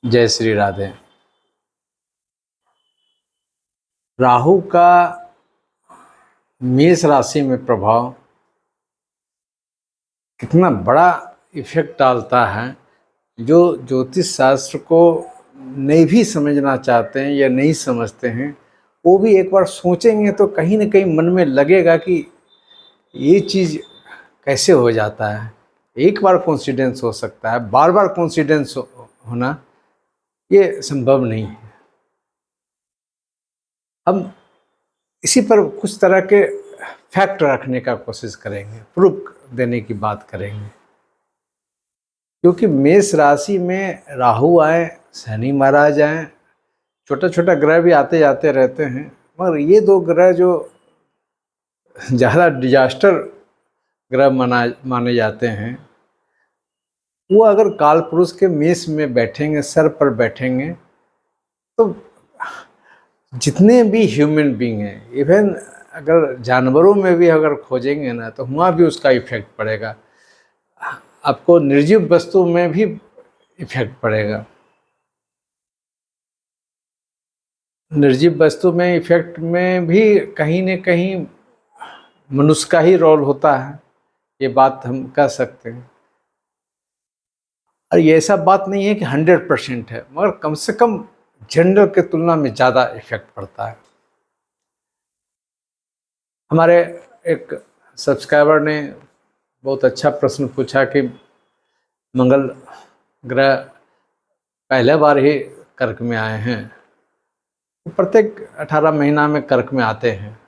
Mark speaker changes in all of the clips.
Speaker 1: जय श्री राधे। राहु का मेष राशि में प्रभाव कितना बड़ा इफेक्ट डालता है, जो ज्योतिष शास्त्र को नहीं भी समझना चाहते हैं या नहीं समझते हैं, वो भी एक बार सोचेंगे तो कहीं ना कहीं मन में लगेगा कि ये चीज़ कैसे हो जाता है। एक बार कॉन्सिडेंस हो सकता है, बार बार कॉन्सिडेंस होना ये संभव नहीं है। हम इसी पर कुछ तरह के फैक्ट रखने का कोशिश करेंगे, प्रूफ देने की बात करेंगे। क्योंकि मेष राशि में राहु आए, शनि महाराज आए, छोटा छोटा ग्रह भी आते जाते रहते हैं, मगर ये दो ग्रह जो ज़्यादा डिजास्टर ग्रह माने जाते हैं, वो अगर काल पुरुष के मेष में बैठेंगे, सर पर बैठेंगे, तो जितने भी ह्यूमन बींग हैं, इवन अगर जानवरों में भी अगर खोजेंगे ना, तो वहाँ भी उसका इफेक्ट पड़ेगा। आपको निर्जीव वस्तु में भी इफेक्ट पड़ेगा। निर्जीव वस्तु में इफेक्ट में भी कहीं न कहीं मनुष्य का ही रोल होता है, ये बात हम कह सकते हैं। और ये ऐसा बात नहीं है कि 100% है, मगर कम से कम जनरल के तुलना में ज़्यादा इफेक्ट पड़ता है। हमारे एक सब्सक्राइबर ने बहुत अच्छा प्रश्न पूछा कि मंगल ग्रह पहले बार ही कर्क में आए हैं। प्रत्येक 18 महीना में कर्क में आते हैं,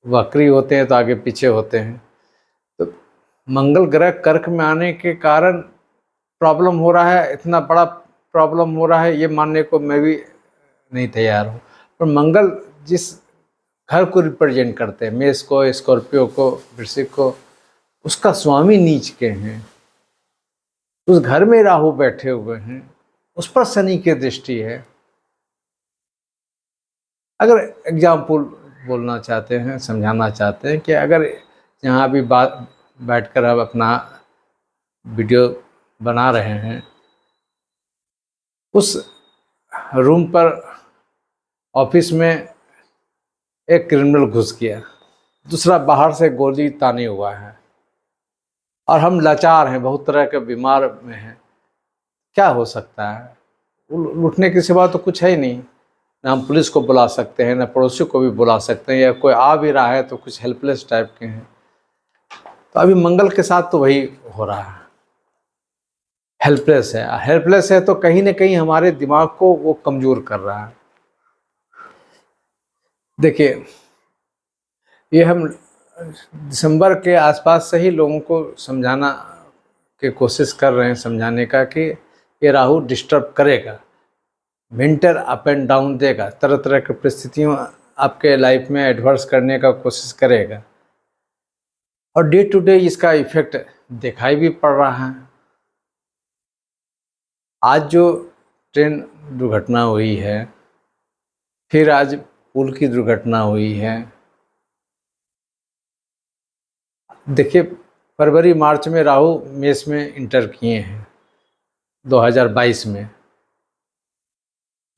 Speaker 1: वक्री होते हैं तो आगे पीछे होते हैं। तो मंगल ग्रह कर्क में आने के कारण प्रॉब्लम हो रहा है, इतना बड़ा प्रॉब्लम हो रहा है, ये मानने को मैं भी नहीं तैयार हूँ। पर मंगल जिस घर को रिप्रेजेंट करते हैं, मेष को, स्कॉर्पियो को, वृश्चिक को, उसका स्वामी नीच के हैं, उस घर में राहु बैठे हुए हैं, उस पर शनि की दृष्टि है। अगर एग्जाम्पल बोलना चाहते हैं, समझाना चाहते हैं कि अगर यहाँ भी बात बैठकर अब अपना वीडियो बना रहे हैं, उस रूम पर ऑफिस में एक क्रिमिनल घुस गया, दूसरा बाहर से गोली ताने हुआ है, और हम लाचार हैं, बहुत तरह के बीमार में हैं, क्या हो सकता है? लूटने के सिवा तो कुछ है ही नहीं। ना हम पुलिस को बुला सकते हैं, ना पड़ोसी को भी बुला सकते हैं, या कोई आ भी रहा है तो कुछ हेल्पलेस टाइप के हैं। तो अभी मंगल के साथ तो वही हो रहा है, हेल्पलेस है। हेल्पलेस है तो कहीं ना कहीं हमारे दिमाग को वो कमज़ोर कर रहा है। देखिए, ये हम दिसंबर के आसपास से ही लोगों को समझाना की कोशिश कर रहे हैं, समझाने का कि ये राहु डिस्टर्ब करेगा, मेंटल अप एंड डाउन देगा, तरह तरह की परिस्थितियों आपके लाइफ में एडवर्स करने का कोशिश करेगा, और डे टू डे इसका इफेक्ट दिखाई भी पड़ रहा है। आज जो ट्रेन दुर्घटना हुई है, फिर आज पुल की दुर्घटना हुई है। देखिए, फरवरी मार्च में राहु मेष में इंटर किए हैं 2022 में।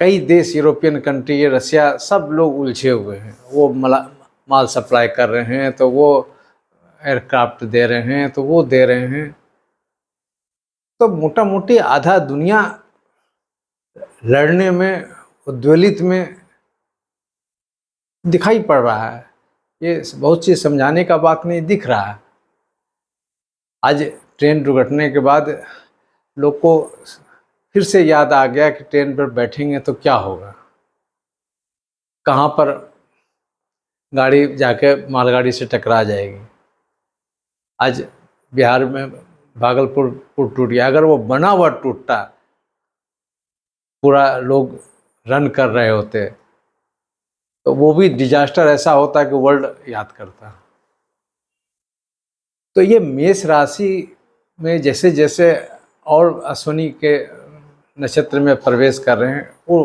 Speaker 1: कई देश, यूरोपियन कंट्री, रसिया, सब लोग उलझे हुए हैं। वो माल सप्लाई कर रहे हैं, तो वो एयरक्राफ्ट दे रहे हैं, तो वो दे रहे हैं। तो मोटा मोटी आधा दुनिया लड़ने में, उद्वेलित में दिखाई पड़ रहा है। ये बहुत चीज़ समझाने का बात नहीं दिख रहा है। आज ट्रेन दुर्घटना के बाद लोग को फिर से याद आ गया कि ट्रेन पर बैठेंगे तो क्या होगा, कहाँ पर गाड़ी जाके मालगाड़ी से टकरा जाएगी। आज बिहार में भागलपुर पुल टूट गया, अगर वो बना हुआ टूटता, पूरा लोग रन कर रहे होते, तो वो भी डिजास्टर ऐसा होता कि वर्ल्ड याद करता। तो ये मेष राशि में जैसे जैसे और अश्विनी के नक्षत्र में प्रवेश कर रहे हैं, वो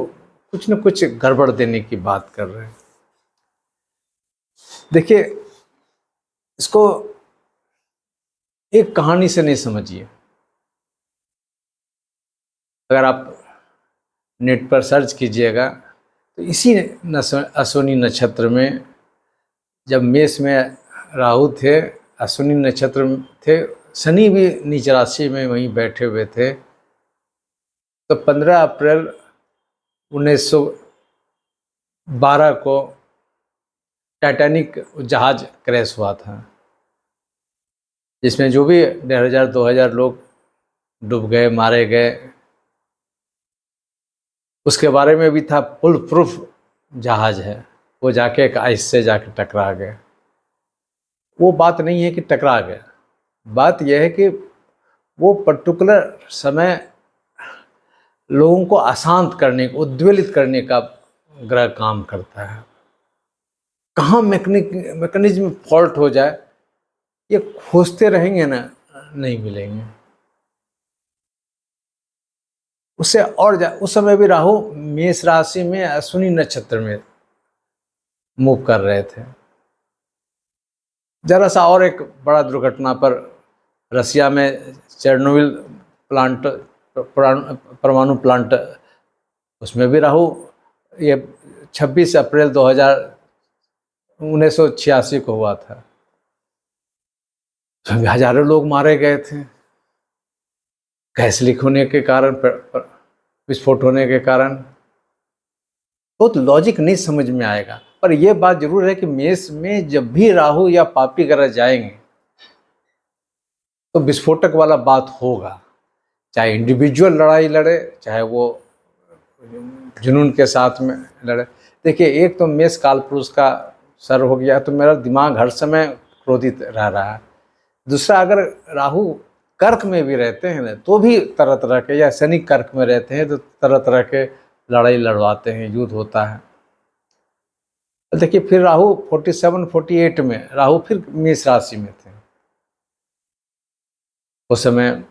Speaker 1: कुछ न कुछ गड़बड़ देने की बात कर रहे हैं। देखिए, इसको एक कहानी से नहीं समझिए। अगर आप नेट पर सर्च कीजिएगा तो इसी अश्विनी नक्षत्र में जब मेष में राहु थे, अश्विनी नक्षत्र थे, शनि भी नीच राशि में वहीं बैठे हुए थे, तो 15 अप्रैल 1912 को टाइटैनिक जहाज क्रैश हुआ था, जिसमें जो भी 1,500-2,000 लोग डूब गए, मारे गए। उसके बारे में भी था फुल प्रूफ जहाज है, वो जाके एक आइस से जाके टकरा गए। वो बात नहीं है कि टकरा गया, बात यह है कि वो पर्टिकुलर समय लोगों को अशांत करने, उद्वेलित करने का ग्रह काम करता है। कहाँ मैकेनिज्म फॉल्ट हो जाए ये खोजते रहेंगे ना, नहीं मिलेंगे। उससे और उस समय भी राहु मेष राशि में अश्विनी नक्षत्र में मूव कर रहे थे। जरा सा और एक बड़ा दुर्घटना पर, रसिया में चेरनोबिल प्लांट, परमाणु प्लांट, उसमें भी राहु, ये 26 अप्रैल 1986 को हुआ था। हजारों लोग मारे गए थे गैस लीक होने के कारण, विस्फोट होने के कारण। बहुत लॉजिक नहीं समझ में आएगा, पर यह बात जरूर है कि मेष में जब भी राहु या पापी ग्रह जाएंगे तो विस्फोटक वाला बात होगा, चाहे इंडिविजुअल लड़ाई लड़े, चाहे वो जुनून के साथ में लड़े। देखिए, एक तो मेष काल पुरुष का सर हो गया तो मेरा दिमाग हर समय क्रोधित रह रहा है। दूसरा, अगर राहु कर्क में भी रहते हैं ना तो भी तरह तरह के, या शनि कर्क में रहते हैं तो तरह तरह के लड़ाई लड़वाते हैं, युद्ध होता है। देखिए, फिर राहु 47-48 में राहु फिर मेष राशि में थे। उस समय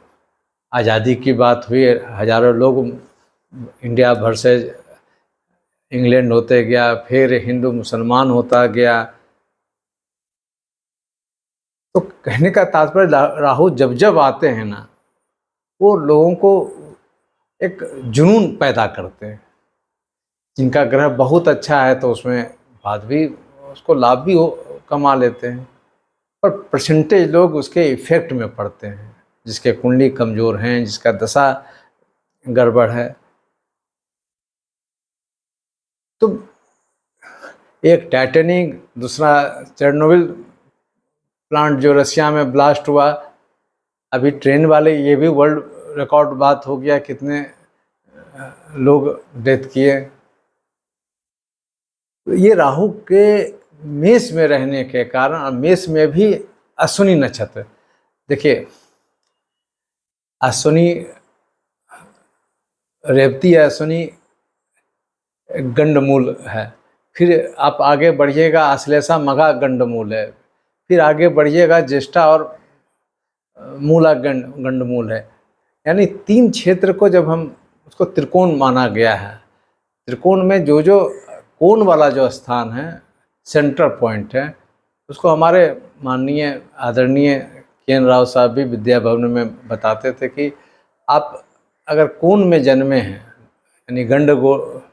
Speaker 1: आज़ादी की बात हुई, हजारों लोग इंडिया भर से इंग्लैंड होते गया, फिर हिंदू मुसलमान होता गया। तो कहने का तात्पर्य, राहु जब जब आते हैं ना, वो लोगों को एक जुनून पैदा करते हैं। जिनका ग्रह बहुत अच्छा है तो उसमें बाद भी उसको लाभ भी कमा लेते हैं, पर परसेंटेज लोग उसके इफेक्ट में पड़ते हैं। जिसके कुंडली कमज़ोर हैं, जिसका दशा गड़बड़ है। तो एक टाइटैनिक, दूसरा चेरनोबिल प्लांट जो रसिया में ब्लास्ट हुआ, अभी ट्रेन वाले, ये भी वर्ल्ड रिकॉर्ड बात हो गया, कितने लोग डेथ किए। ये राहु के मेष में रहने के कारण, और मेष में भी अश्विनी नक्षत्र। देखिए, अश्विनी, रेवती अश्विनी गंडमूल है, फिर आप आगे बढ़िएगा आश्लेषा मघा गंडमूल है, फिर आगे बढ़िएगा ज्येष्ठा और मूला गंडमूल है। यानी 3 क्षेत्र को जब हम, उसको त्रिकोण माना गया है। त्रिकोण में जो जो कोण वाला जो स्थान है, सेंटर पॉइंट है, उसको हमारे माननीय आदरणीय के.एन. राव साहब भी विद्या भवन में बताते थे कि आप अगर कोण में जन्मे हैं, यानी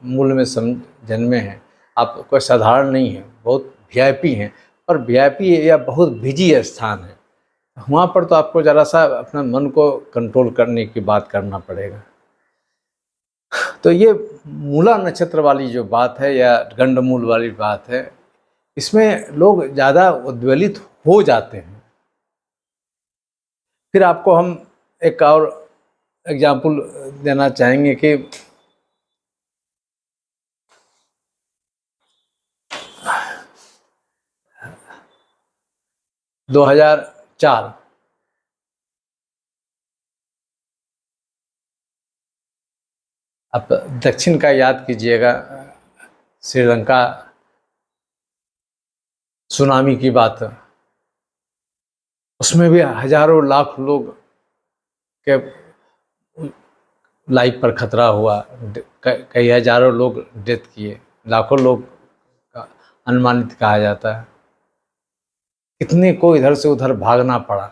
Speaker 1: मूल में जन्मे हैं, आप कोई साधारण नहीं है, बहुत वीआईपी हैं, पर वीआईपी या बहुत बिजी स्थान है, वहाँ पर तो आपको ज़रा सा अपना मन को कंट्रोल करने की बात करना पड़ेगा। तो ये मूला नक्षत्र वाली जो बात है, या गंडमूल वाली बात है, इसमें लोग ज़्यादा उद्वेलित हो जाते हैं। फिर आपको हम एक और एग्जाम्पल देना चाहेंगे कि 2004 आप दक्षिण का याद कीजिएगा, श्रीलंका सुनामी की बात, उसमें भी हजारों लाख लोग के लाइफ पर खतरा हुआ, कई हजारों लोग डेथ किए, लाखों लोग का अनुमानित कहा जाता है। कितने को इधर से उधर भागना पड़ा।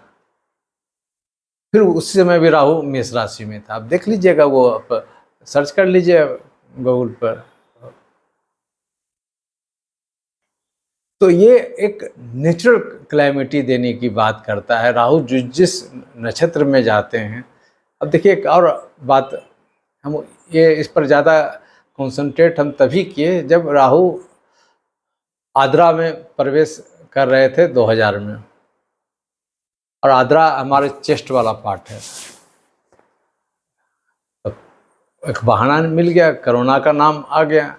Speaker 1: फिर उस समय भी राहु मेष राशि में था। आप देख लीजिएगा, वो आप सर्च कर लीजिए गूगल पर। तो ये एक नेचुरल क्लैमिटी देने की बात करता है। राहु जिस नक्षत्र में जाते हैं, अब देखिए एक और बात, हम ये इस पर ज़्यादा कंसंट्रेट हम तभी किए जब राहु आद्रा में प्रवेश कर रहे थे 2000 में, और आद्रा हमारे चेस्ट वाला पार्ट है। तो एक बहाना मिल गया, कोरोना का नाम आ गया।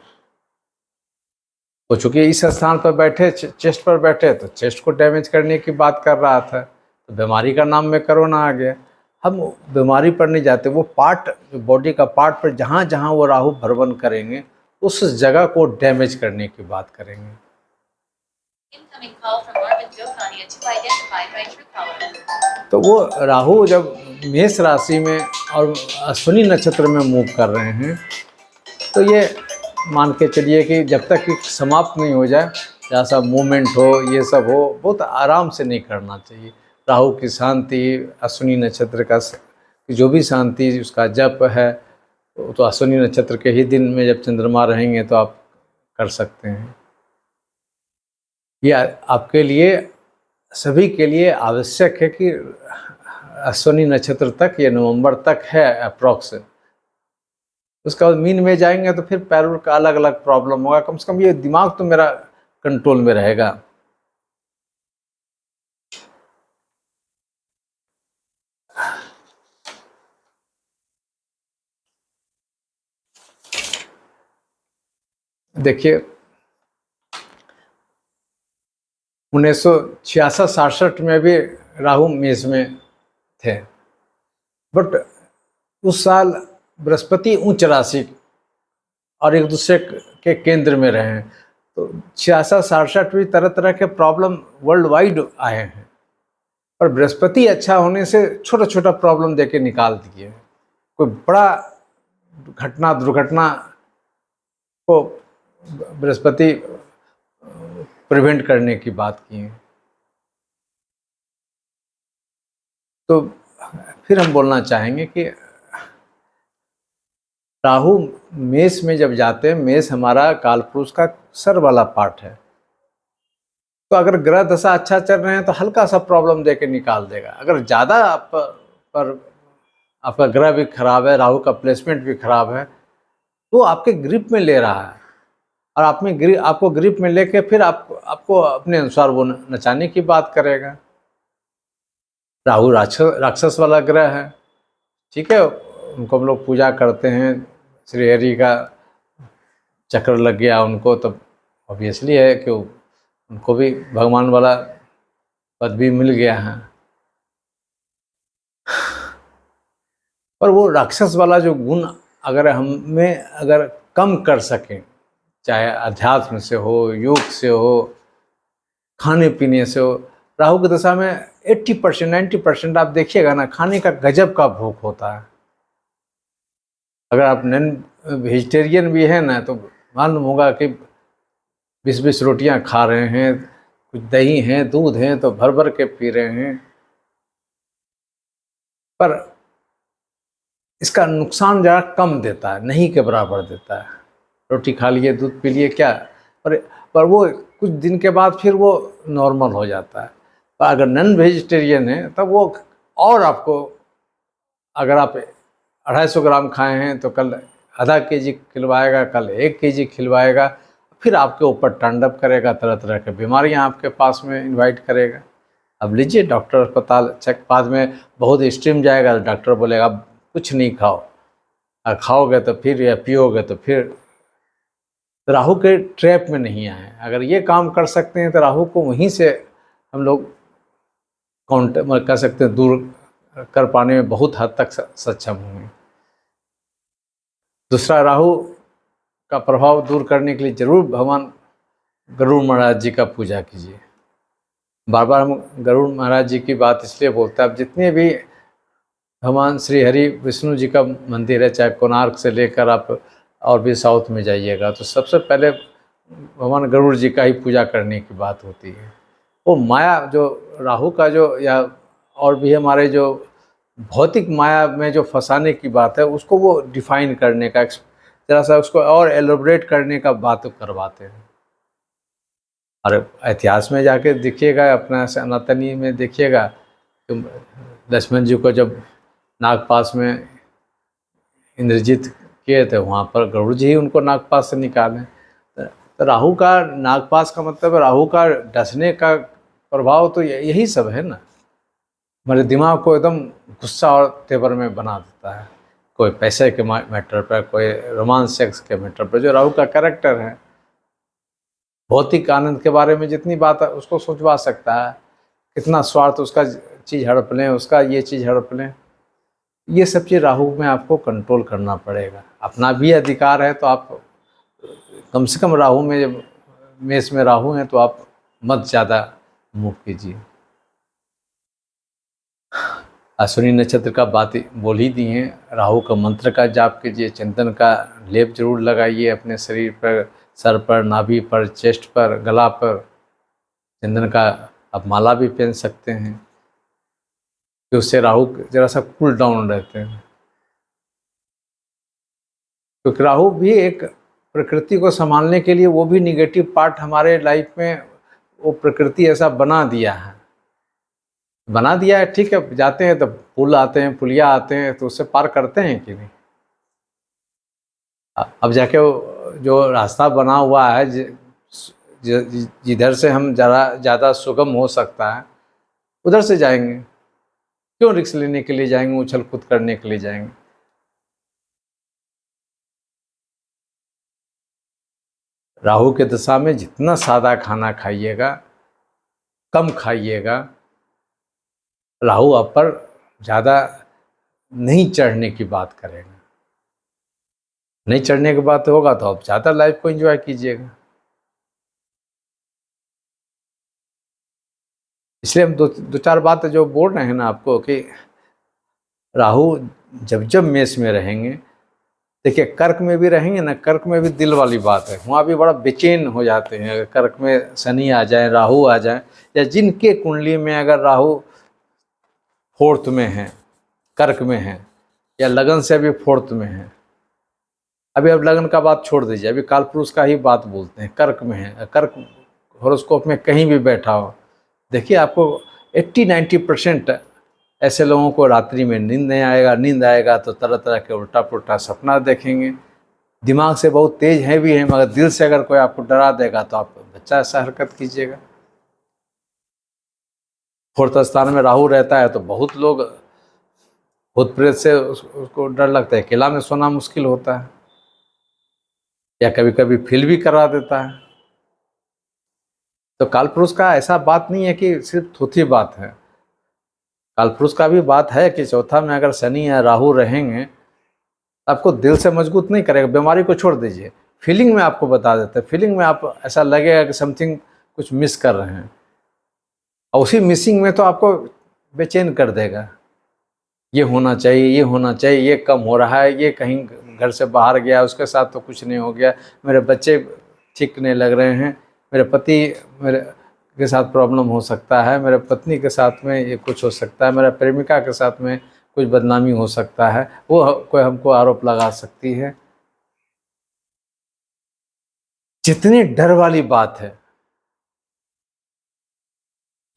Speaker 1: वो चूँकि इस स्थान पर बैठे, चेस्ट पर बैठे, तो चेस्ट को डैमेज करने की बात कर रहा था, तो बीमारी का नाम में कोरोना आ गया। हम बीमारी पर नहीं जाते, वो पार्ट, जो बॉडी का पार्ट पर जहाँ जहाँ वो राहु भ्रमण करेंगे उस जगह को डैमेज करने की बात करेंगे। तो वो राहु जब मेष राशि में और अश्विनी नक्षत्र में मूव कर रहे हैं, तो ये मान के चलिए कि जब तक कि समाप्त नहीं हो जाए, जैसा मूवमेंट हो, ये सब हो, बहुत आराम से नहीं करना चाहिए। राहु की शांति, अश्विनी नक्षत्र का जो भी शांति, उसका जप है, तो अश्विनी नक्षत्र के ही दिन में जब चंद्रमा रहेंगे तो आप कर सकते हैं। ये आपके लिए, सभी के लिए आवश्यक है कि अश्विनी नक्षत्र तक, ये नवंबर तक है अप्रॉक्स। उसके बाद मीन में जाएंगे तो फिर पैरों का अलग अलग प्रॉब्लम होगा। कम से कम ये दिमाग तो मेरा कंट्रोल में रहेगा। देखिए 1966-67 में भी राहु मेष में थे, बट उस साल बृहस्पति उच्च राशि और एक दूसरे के केंद्र में रहे हैं, तो 66-67 भी तरह तरह के प्रॉब्लम वर्ल्ड वाइड आए हैं, और बृहस्पति अच्छा होने से छोटा छोटा प्रॉब्लम देके निकाल दिए। कोई बड़ा घटना, दुर्घटना को बृहस्पति प्रिवेंट करने की बात की है। तो फिर हम बोलना चाहेंगे कि राहु मेष में जब जाते हैं, मेष हमारा कालपुरुष का सर वाला पार्ट है, तो अगर ग्रह दशा अच्छा चल रहे हैं तो हल्का सा प्रॉब्लम देके निकाल देगा। अगर ज़्यादा आप पर आपका ग्रह भी खराब है, राहु का प्लेसमेंट भी खराब है, तो आपके ग्रिप में ले रहा है, और आपको ग्रिप में लेके फिर आपको अपने अनुसार वो नचाने की बात करेगा। राहु राक्षस वाला ग्रह है, ठीक है, उनको हम लोग पूजा करते हैं, श्री हरि का चक्र लग गया उनको, तो ऑब्वियसली है कि उनको भी भगवान वाला पद भी मिल गया है। पर वो राक्षस वाला जो गुण अगर अगर कम कर सकें, चाहे अध्यात्म से हो, योग से हो, खाने पीने से हो। राहु की दशा में 80% 90% आप देखिएगा ना, खाने का गजब का भूख होता है। अगर आप नॉन वेजिटेरियन भी हैं ना, तो मालूम होगा कि 20-20 रोटियां खा रहे हैं, कुछ दही हैं, दूध हैं तो भर भर के पी रहे हैं। पर इसका नुकसान ज़रा कम देता है, नहीं के बराबर देता है। रोटी खा लिए, दूध पी लिए, क्या, पर वो कुछ दिन के बाद फिर वो नॉर्मल हो जाता है। पर अगर नॉन वेजिटेरियन है तब वो और आपको, अगर आप 250 ग्राम खाए हैं तो कल आधा केजी खिलवाएगा, कल 1 केजी खिलवाएगा, फिर आपके ऊपर तांडव करेगा, तरह तरह की बीमारियां आपके पास में इनवाइट करेगा। अब लीजिए डॉक्टर अस्पताल चेक, बाद में बहुत एक्सट्रीम जाएगा तो डॉक्टर बोलेगा अब कुछ नहीं खाओ, और खाओगे तो फिर, या पियोगे तो फिर। राहु के ट्रैप में नहीं आए। अगर ये काम कर सकते हैं तो राहु को वहीं से हम लोग कह सकते हैं, दूर कर पाने में बहुत हद तक सक्षम होंगे। दूसरा, राहु का प्रभाव दूर करने के लिए जरूर भगवान गरुड़ महाराज जी का पूजा कीजिए। बार बार हम गरुड़ महाराज जी की बात इसलिए बोलते हैं, अब जितने भी भगवान श्री हरि विष्णु जी का मंदिर है, चाहे कोणार्क से लेकर आप और भी साउथ में जाइएगा, तो सबसे पहले भगवान गरुड़ जी का ही पूजा करने की बात होती है। वो माया जो राहु का जो, या और भी हमारे जो भौतिक माया में जो फंसाने की बात है, उसको वो डिफाइन करने का, जरा सा उसको और एलोबरेट करने का बात करवाते हैं। और इतिहास में जाके देखिएगा, अपना सनातनी में देखिएगा, तो लक्ष्मण जी को जब नागपाश में इंद्रजीत किए थे, वहाँ पर गरुड़ जी ही उनको नागपाश से निकाले। तो राहु का नागपाश का मतलब राहु का डसने का प्रभाव तो यही सब है ना, हमारे दिमाग को एकदम गुस्सा और तेवर में बना देता है, कोई पैसे के मैटर पर, कोई रोमांस सेक्स के मैटर पर, जो राहु का कैरेक्टर है। भौतिक आनंद के बारे में जितनी बात है उसको सोचवा सकता है, कितना स्वार्थ, उसका चीज़ हड़प लें, उसका ये चीज़ हड़प लें, ये सब चीज़ राहु में आपको कंट्रोल करना पड़ेगा। अपना भी अधिकार है तो आप कम से कम राहु में, जब मेष में राहु हैं तो आप मत ज़्यादा मूव कीजिए। अश्विनी नक्षत्र का बात बोल ही दी है। राहु का मंत्र का जाप कीजिए, चंदन का लेप जरूर लगाइए अपने शरीर पर, सर पर, नाभि पर, चेस्ट पर, गला पर। चंदन का आप माला भी पहन सकते हैं कि उससे राहु जरा सा कूल डाउन रहते हैं। क्योंकि राहु भी एक प्रकृति को संभालने के लिए, वो भी निगेटिव पार्ट हमारे लाइफ में, वो प्रकृति ऐसा बना दिया है, ठीक है। जाते हैं तो पुल आते हैं, पुलिया आते हैं, तो उससे पार करते हैं कि नहीं। अब जाके जो रास्ता बना हुआ है जिधर से हम ज़्यादा सुगम हो सकता है, उधर से जाएंगे। क्यों रिस्क लेने के लिए जाएंगे, उछल कूद करने के लिए जाएंगे। राहु के दशा में जितना सादा खाना खाइएगा, कम खाइएगा, राहु आप पर ज़्यादा नहीं चढ़ने की बात करेगा। नहीं चढ़ने की बात होगा तो आप ज़्यादा लाइफ को एंजॉय कीजिएगा। इसलिए हम दो चार बात जो बोल रहे हैं ना आपको, कि राहु जब मेष में रहेंगे, देखिए कर्क में भी रहेंगे ना, कर्क में भी दिल वाली बात है, वहाँ भी बड़ा बेचैन हो जाते हैं। अगर कर्क में शनि आ जाए, राहु आ जाए, या जिनके कुंडली में अगर राहु फोर्थ में है, कर्क में है, या लगन से अभी फोर्थ में है, अभी अब लगन का बात छोड़ दीजिए, अभी काल पुरुष का ही बात बोलते हैं, कर्क में है, कर्क हॉरोस्कोप में कहीं भी बैठा हो, देखिए आपको 80-90% ऐसे लोगों को रात्रि में नींद नहीं आएगा। नींद आएगा तो तरह तरह के उल्टा पुल्टा सपना देखेंगे। दिमाग से बहुत तेज है भी हैं, मगर दिल से अगर कोई आपको डरा देगा तो आप बच्चा ऐसा हरकत कीजिएगा। फोर्थ स्थान में राहु रहता है तो बहुत लोग भूत प्रेत से उसको डर लगता है, अकेला में सोना मुश्किल होता है, या कभी कभी फील भी करा देता है। तो कालपुरुष का ऐसा बात नहीं है कि सिर्फ थोथी बात है, कालपुरुष का भी बात है कि चौथा में अगर शनि या राहु रहेंगे, आपको दिल से मजबूत नहीं करेगा। बीमारी को छोड़ दीजिए, फीलिंग में आपको बता देता है, फीलिंग में आप ऐसा लगेगा कि समथिंग कुछ मिस कर रहे हैं, और उसी मिसिंग में तो आपको बेचैन कर देगा। ये होना चाहिए, ये होना चाहिए, ये कम हो रहा है, ये कहीं घर से बाहर गया, उसके साथ तो कुछ नहीं हो गया, मेरे बच्चे ठीक नहीं लग रहे हैं, मेरे पति मेरे के साथ प्रॉब्लम हो सकता है, मेरे पत्नी के साथ में ये कुछ हो सकता है, मेरा प्रेमिका के साथ में कुछ बदनामी हो सकता है, वो कोई हमको आरोप लगा सकती है। जितनी डर वाली बात है।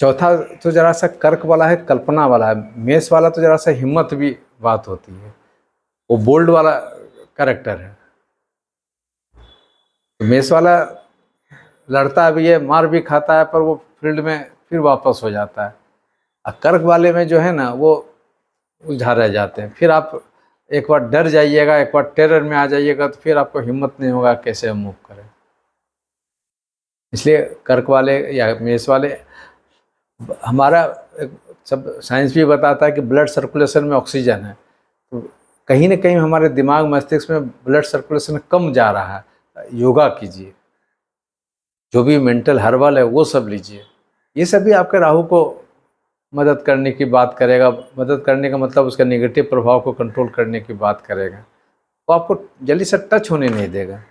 Speaker 1: चौथा तो जरा सा कर्क वाला है, कल्पना वाला है। मेष वाला तो जरा सा हिम्मत भी बात होती है, वो बोल्ड वाला कैरेक्टर है। तो मेष वाला लड़ता भी है, मार भी खाता है, पर वो फील्ड में फिर वापस हो जाता है। और कर्क वाले में जो है ना, वो उलझा रह जाते हैं। फिर आप एक बार डर जाइएगा, एक बार टेरर में आ जाइएगा, तो फिर आपको हिम्मत नहीं होगा कैसे हम मूव करें। इसलिए कर्क वाले या मेष वाले, हमारा सब साइंस भी बताता है कि ब्लड सर्कुलेशन में ऑक्सीजन है, तो कहीं ना कहीं हमारे दिमाग मस्तिष्क में ब्लड सर्कुलेशन कम जा रहा है। योगा कीजिए, जो भी मेंटल हर्बल है वो सब लीजिए, ये सब भी आपके राहु को मदद करने की बात करेगा। मदद करने का मतलब उसका नेगेटिव प्रभाव को कंट्रोल करने की बात करेगा, वो आपको जल्दी से टच होने नहीं देगा।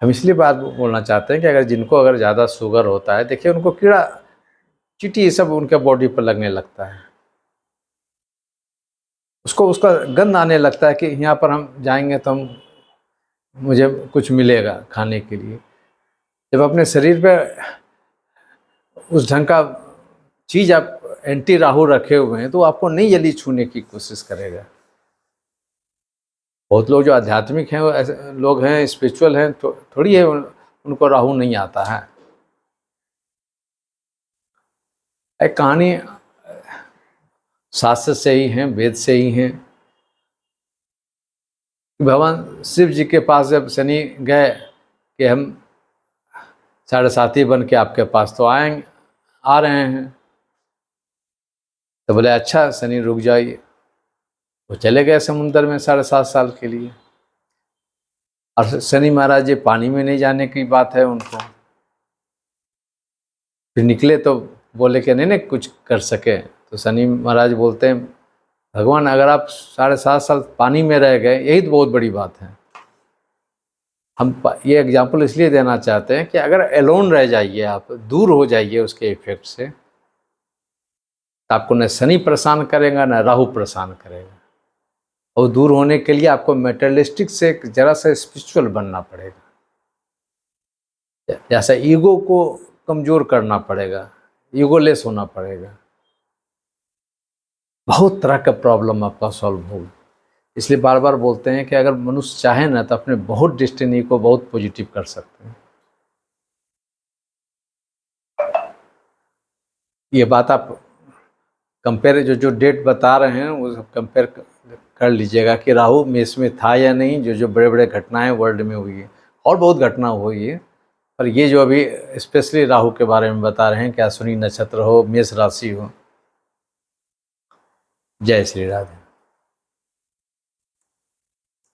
Speaker 1: हम इसलिए बात बोलना चाहते हैं कि अगर ज़्यादा शुगर होता है, देखिए उनको कीड़ा चींटी ये सब उनके बॉडी पर लगने लगता है, उसको उसका गंध आने लगता है कि यहाँ पर हम जाएंगे तो हम मुझे कुछ मिलेगा खाने के लिए। जब अपने शरीर पे उस ढंग का चीज़ आप एंटी राहु रखे हुए हैं तो आपको नहीं जल्दी छूने की कोशिश करेगा। बहुत लोग जो आध्यात्मिक हैं, वो ऐसे लोग हैं, स्पिरिचुअल हैं, तो थोड़ी है उनको राहु नहीं आता है। एक कहानी शास्त्र से ही है, वेद से ही है। भगवान शिव जी के पास जब शनि गए कि हम 7.5 बन के आपके पास तो आएंगे, आ रहे हैं, तो बोले अच्छा शनि रुक जाइए। वो चले गए समुद्र में 7.5 साल के लिए। और शनि महाराज जी पानी में नहीं जाने की बात है उनको। फिर निकले तो बोले कि नहीं कुछ कर सके। तो शनि महाराज बोलते हैं भगवान अगर आप 7.5 साल पानी में रह गए यही तो बहुत बड़ी बात है। हम ये एग्जाम्पल इसलिए देना चाहते हैं कि अगर एलोन रह जाइए, आप दूर हो जाइए उसके इफेक्ट से, तो आपको न शनि परेशान करेगा न राहु परेशान करेगा। और दूर होने के लिए आपको मेटेरियलिस्टिक से जरा सा स्पिरिचुअल बनना पड़ेगा। जैसा ईगो को कमज़ोर करना पड़ेगा, ईगोलेस होना पड़ेगा। बहुत तरह का प्रॉब्लम आपका सॉल्व होगा। इसलिए बार बार बोलते हैं कि अगर मनुष्य चाहे ना तो अपने बहुत डेस्टिनी को बहुत पॉजिटिव कर सकते हैं। ये बात आप कंपेयर जो डेट बता रहे हैं वो सब कंपेयर कर लीजिएगा कि राहु मेष में था या नहीं। जो बड़े बड़े घटनाएं वर्ल्ड में हुई है और बहुत घटना हुई है, पर ये जो अभी स्पेशली राहु के बारे में बता रहे हैं कि अश्विनी नक्षत्र हो, मेष राशि हो। जय श्री राधे।